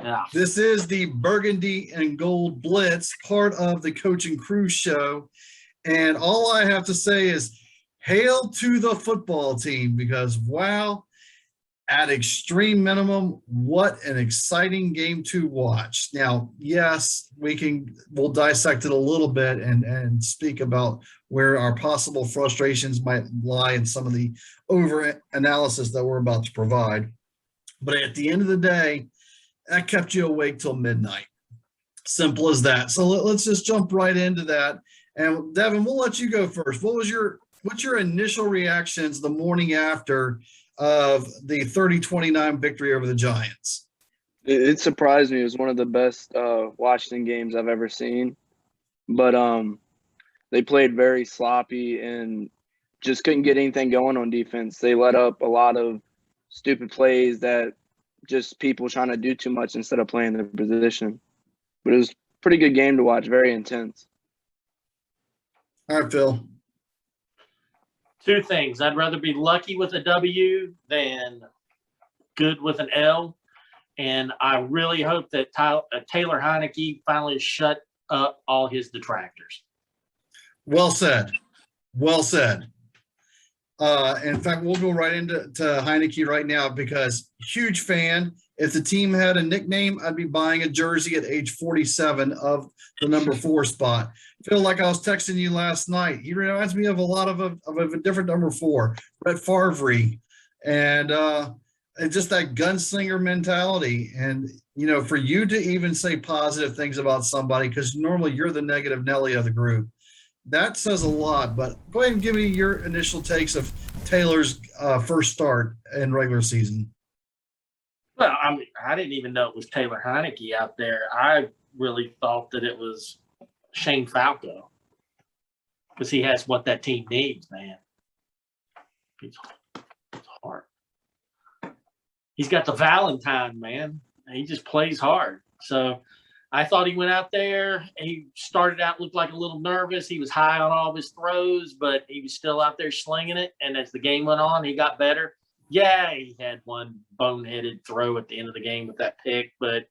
Yeah. This is the Burgundy and Gold Blitz, part of the Coach and Crew show. And all I have to say is hail to the football team because, wow, at extreme minimum, what an exciting game to watch. Now, yes, we'll dissect it a little bit and speak about where our possible frustrations might lie in some of the over analysis that we're about to provide. But at the end of the day, that kept you awake till midnight. Simple as that. So let's just jump right into that. And Devin, we'll let you go first. What's your initial reactions the morning after of the 30-29 victory over the Giants? It surprised me. It was one of the best Washington games I've ever seen. But they played very sloppy and just couldn't get anything going on defense. They let up a lot of stupid plays that just people trying to do too much instead of playing their position. But it was a pretty good game to watch, very intense. All right, Phil. Two things. I'd rather be lucky with a W than good with an L. And I really hope that Taylor Heineke finally shut up all his detractors. Well said. Well said. In fact, we'll go right into Heineke right now because huge fan. If the team had a nickname, I'd be buying a jersey at age 47 of the number 4 spot. Feel like I was texting you last night. He reminds me of a lot of a different number 4, Brett Favre, and just that gunslinger mentality. And for you to even say positive things about somebody, because normally you're the negative Nelly of the group. That says a lot, but go ahead and give me your initial takes of Taylor's first start in regular season. Well, I didn't even know it was Taylor Heineke out there. I really thought that it was Shane Falco because he has what that team needs, man. It's hard. He's got the Valentine, man. He just plays hard. So I thought he went out there. He started out, looked like a little nervous. He was high on all of his throws, but he was still out there slinging it. And as the game went on, he got better. Yeah, he had one boneheaded throw at the end of the game with that pick, but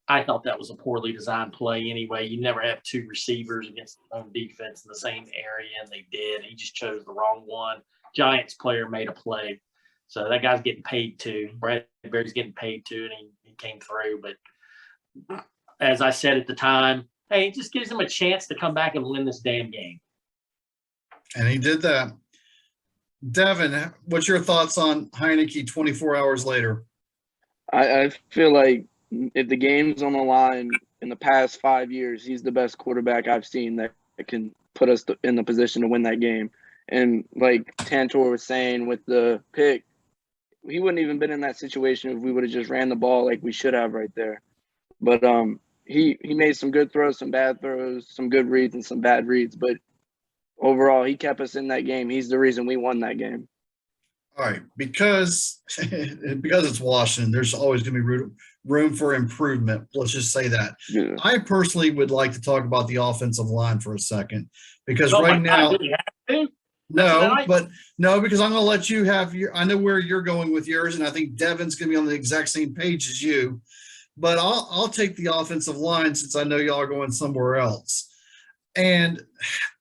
I thought that was a poorly designed play anyway. You never have 2 receivers against the own defense in the same area, and they did. He just chose the wrong one. Giants player made a play. So that guy's getting paid too. Bradbury's getting paid too, and he came through. But as I said at the time, hey, it just gives him a chance to come back and win this damn game. And he did that. Devin, what's your thoughts on Heineke 24 hours later? I feel like if the game's on the line in the past 5 years, he's the best quarterback I've seen that can put us in the position to win that game. And like Tantor was saying with the pick, he wouldn't even been in that situation if we would have just ran the ball like we should have right there. But he made some good throws, some bad throws, some good reads and some bad reads. But overall, he kept us in that game. He's the reason we won that game. All right, because it's Washington, there's always going to be room for improvement. Let's just say that. Yeah. I personally would like to talk about the offensive line for a second because Oh, right now, No, because I'm going to let you have I know where you're going with yours, and I think Devin's going to be on the exact same page as you. But I'll take the offensive line since I know y'all are going somewhere else. And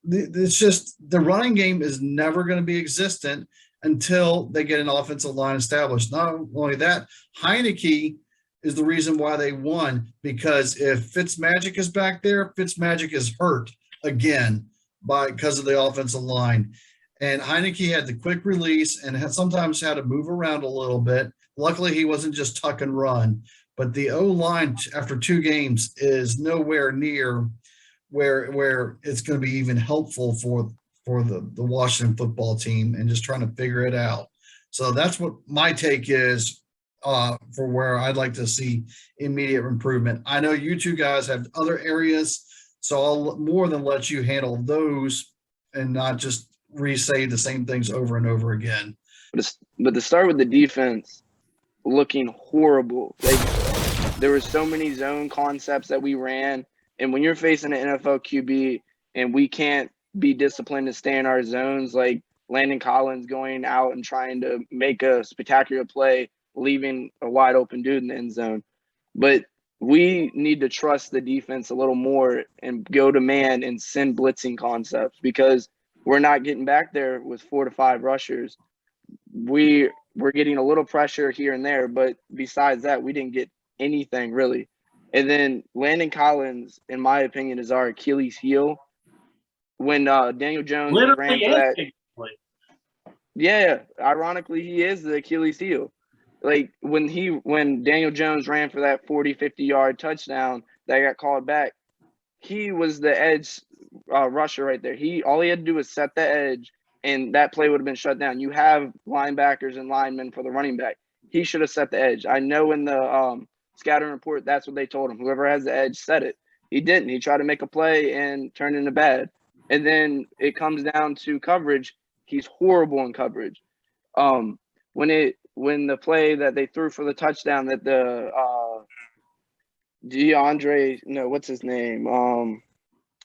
it's just the running game is never going to be existent until they get an offensive line established. Not only that, Heineke is the reason why they won, because if Fitzmagic is back there, Fitzmagic is hurt again because of the offensive line. And Heineke had the quick release and sometimes had to move around a little bit. Luckily, he wasn't just tuck and run. But the O-line after 2 games is nowhere near where it's going to be even helpful for the Washington football team and just trying to figure it out. So that's what my take is for where I'd like to see immediate improvement. I know you two guys have other areas, so I'll more than let you handle those and not just re-say the same things over and over again. But to start with the defense looking horrible. Like, there were so many zone concepts that we ran, and when you're facing an NFL QB and we can't be disciplined to stay in our zones, like Landon Collins going out and trying to make a spectacular play, leaving a wide open dude in the end zone. But we need to trust the defense a little more and go to man and send blitzing concepts because we're not getting back there with 4 to 5 rushers. We're getting a little pressure here and there, but besides that, we didn't get anything really. And then Landon Collins, in my opinion, is our Achilles heel. When Daniel Jones ran for that, yeah, ironically, he is the Achilles heel. Like when Daniel Jones ran for that 40, 50-yard touchdown that got called back, he was the edge rusher right there. All he had to do was set the edge, and that play would have been shut down. You have linebackers and linemen for the running back. He should have set the edge. I know in the scouting report, that's what they told him. Whoever has the edge, set it. He didn't. He tried to make a play and turned into bad. And then it comes down to coverage. He's horrible in coverage. When the play that they threw for the touchdown that the what's his name?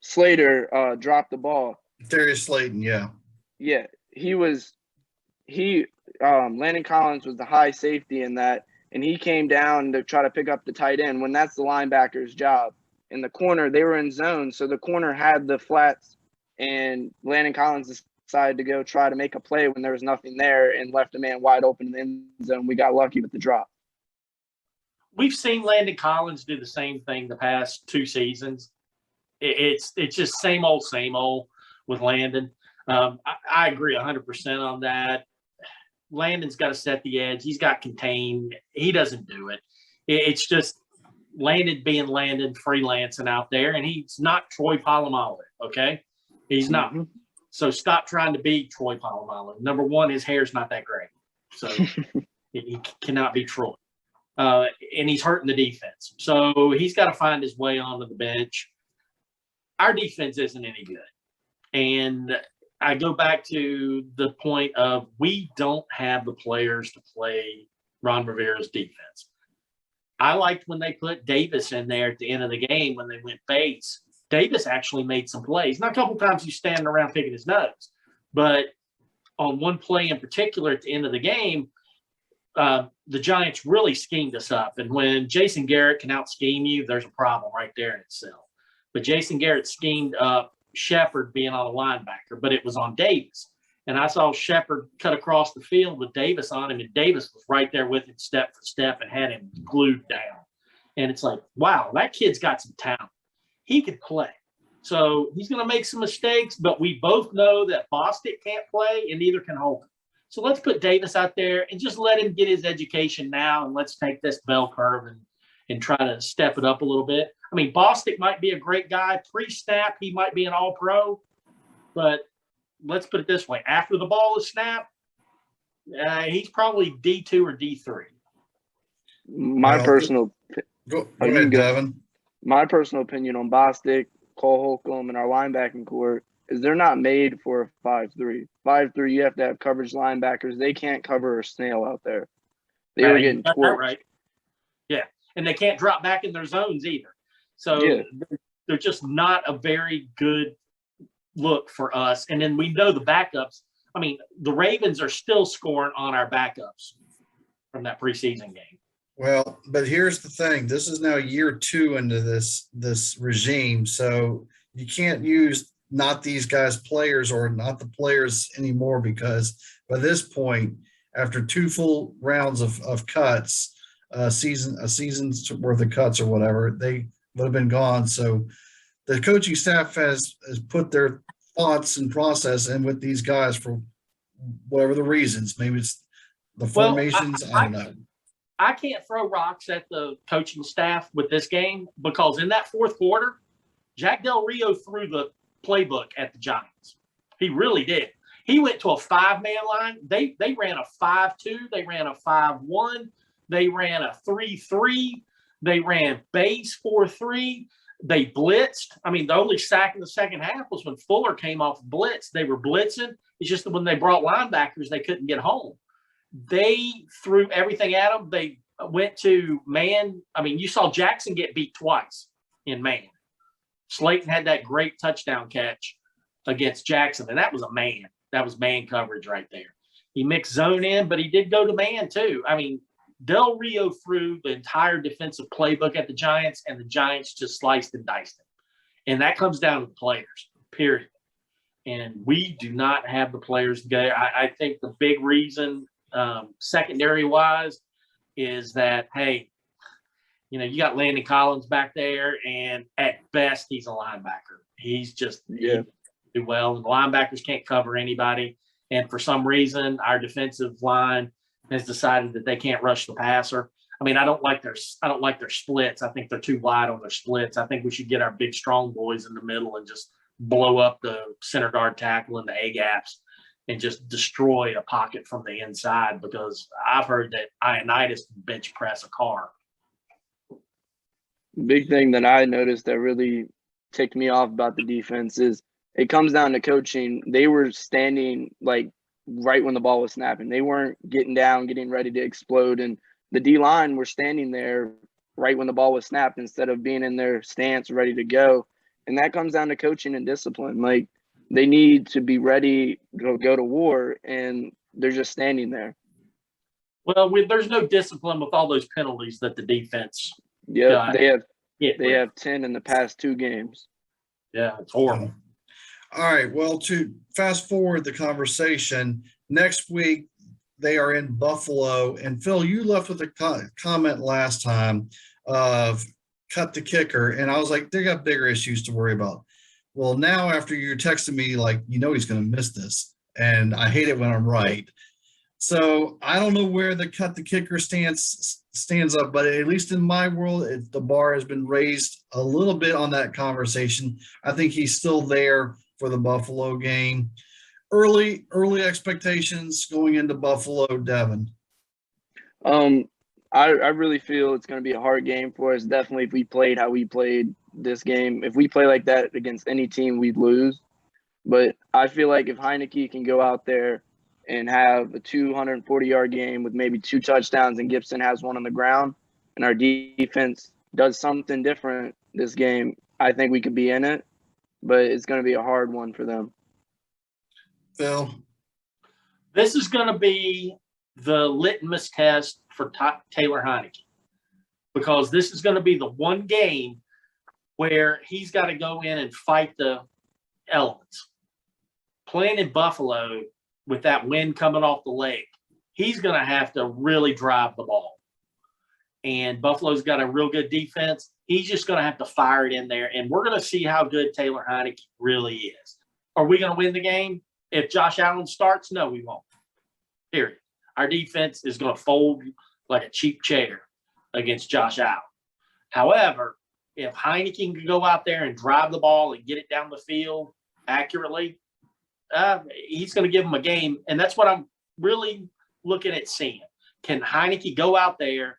Slater dropped the ball. Darius Slayton, yeah. Yeah, Landon Collins was the high safety in that, and he came down to try to pick up the tight end when that's the linebacker's job. In the corner, they were in zone, so the corner had the flats, and Landon Collins decided to go try to make a play when there was nothing there and left a man wide open in the end zone. We got lucky with the drop. We've seen Landon Collins do the same thing the past 2 seasons. It's just same old with Landon. I agree 100% on that. Landon's got to set the edge. He's got contained. He doesn't do it. It's just Landon being Landon, freelancing out there, and he's not Troy Polamalu, okay? He's not. Mm-hmm. So stop trying to be Troy Polamalu. Number one, his hair's not that great. So he cannot be Troy. And he's hurting the defense. So he's got to find his way onto the bench. Our defense isn't any good. And I go back to the point of we don't have the players to play Ron Rivera's defense. I liked when they put Davis in there at the end of the game when they went base. Davis actually made some plays. Not a couple times he's standing around picking his nose, but on one play in particular at the end of the game, the Giants really schemed us up. And when Jason Garrett can out-scheme you, there's a problem right there in itself. But Jason Garrett schemed up Shepard being on a linebacker, but it was on Davis. And I saw Shepard cut across the field with Davis on him, and Davis was right there with him step for step and had him glued down. And it's like, wow, that kid's got some talent. He could play. So he's going to make some mistakes, but we both know that Bostic can't play and neither can Holcomb. So let's put Davis out there and just let him get his education now, and let's take this bell curve and try to step it up a little bit. I mean, Bostic might be a great guy. Pre-snap, he might be an all-pro. But let's put it this way. After the ball is snapped, he's probably D2 or D3. Go ahead, Devin. My personal opinion on Bostic, Cole Holcomb, and our linebacking core is they're not made for a 5-3. 5-3, you have to have coverage linebackers. They can't cover a snail out there. They were getting torched. Right. Yeah, and they can't drop back in their zones either. So they're just not a very good look for us. And then we know the backups. I mean, the Ravens are still scoring on our backups from that preseason game. Well, but here's the thing. This is now year 2 into this regime. So you can't use not these guys players or not the players anymore, because by this point, after 2 full rounds of cuts, a season's worth of cuts or whatever, they would have been gone. So the coaching staff has put their thoughts and process in with these guys for whatever the reasons. Maybe it's the formations. I don't know. I can't throw rocks at the coaching staff with this game because in that fourth quarter, Jack Del Rio threw the playbook at the Giants. He really did. He went to a 5-man line. They ran a 5-2. They ran a 5-1. They ran a 3-3. They ran base 4-3. They blitzed. I mean, the only sack in the second half was when Fuller came off blitz. They were blitzing. It's just that when they brought linebackers, they couldn't get home. They threw everything at them. They went to man. I mean, you saw Jackson get beat twice in man. Slayton had that great touchdown catch against Jackson, and that was a man. That was man coverage right there. He mixed zone in, but he did go to man too. I mean, Del Rio threw the entire defensive playbook at the Giants, and the Giants just sliced and diced it. And that comes down to the players, period. And we do not have the players to go. I think the big reason, secondary-wise, is that, hey, you got Landon Collins back there, and at best, he's a linebacker. He's just he do well, and the linebackers can't cover anybody. And for some reason, our defensive line has decided that they can't rush the passer. I mean, I don't like their splits. I think they're too wide on their splits. I think we should get our big, strong boys in the middle and just blow up the center guard tackle and the A gaps and just destroy a pocket from the inside, because I've heard that Ioannidis can bench press a car. Big thing that I noticed that really ticked me off about the defense is it comes down to coaching. They were standing like right when the ball was snapping. They weren't getting down, getting ready to explode. And the D-line were standing there right when the ball was snapped instead of being in their stance ready to go. And that comes down to coaching and discipline. Like, they need to be ready to go to war, and they're just standing there. Well, there's no discipline with all those penalties that the defense Yeah, they with. have 10 in the past 2 games. Yeah, it's horrible. All right. Well, to fast forward the conversation, next week they are in Buffalo. And Phil, you left with a comment last time of cut the kicker. And I was like, they got bigger issues to worry about. Well, now after you're texting me, like, he's going to miss this. And I hate it when I'm right. So I don't know where the cut the kicker stands up, but at least in my world, the bar has been raised a little bit on that conversation. I think he's still there for the Buffalo game. Early expectations going into Buffalo, Devin. I really feel it's going to be a hard game for us. Definitely, if we played how we played this game, if we play like that against any team, we'd lose. But I feel like if Heineke can go out there and have a 240-yard game with maybe 2 touchdowns and Gibson has 1 on the ground, and our defense does something different this game, I think we could be in it. But it's going to be a hard one for them. Phil? This is going to be the litmus test for Taylor Heineke, because this is going to be the one game where he's got to go in and fight the elements. Playing in Buffalo with that wind coming off the lake, he's going to have to really drive the ball. And Buffalo's got a real good defense. He's just going to have to fire it in there, and we're going to see how good Taylor Heineke really is. Are we going to win the game if Josh Allen starts? No, we won't. Period. Our defense is going to fold like a cheap chair against Josh Allen. However, if Heineke can go out there and drive the ball and get it down the field accurately, he's going to give him a game, and that's what I'm really looking at seeing. Can Heineke go out there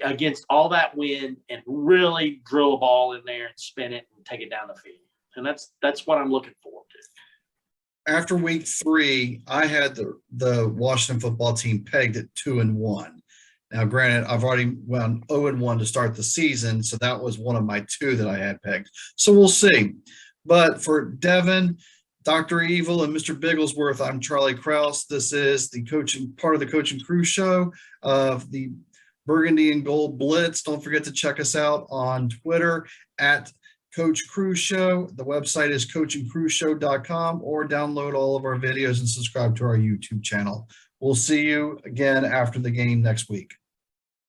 against all that wind and really drill a ball in there and spin it and take it down the field? And that's what I'm looking forward to. After week 3, I had the Washington football team pegged at 2-1. Now, granted, I've already went 0-1 to start the season, so that was one of my 2 that I had pegged. So we'll see. But for Devin, Dr. Evil, and Mr. Bigglesworth, I'm Charlie Krause. This is the part of the Coach and Crew show of the Burgundy and Gold Blitz. Don't forget to check us out on Twitter at Coach Crew Show. The website is coachandcrewshow.com, or download all of our videos and subscribe to our YouTube channel. We'll see you again after the game next week.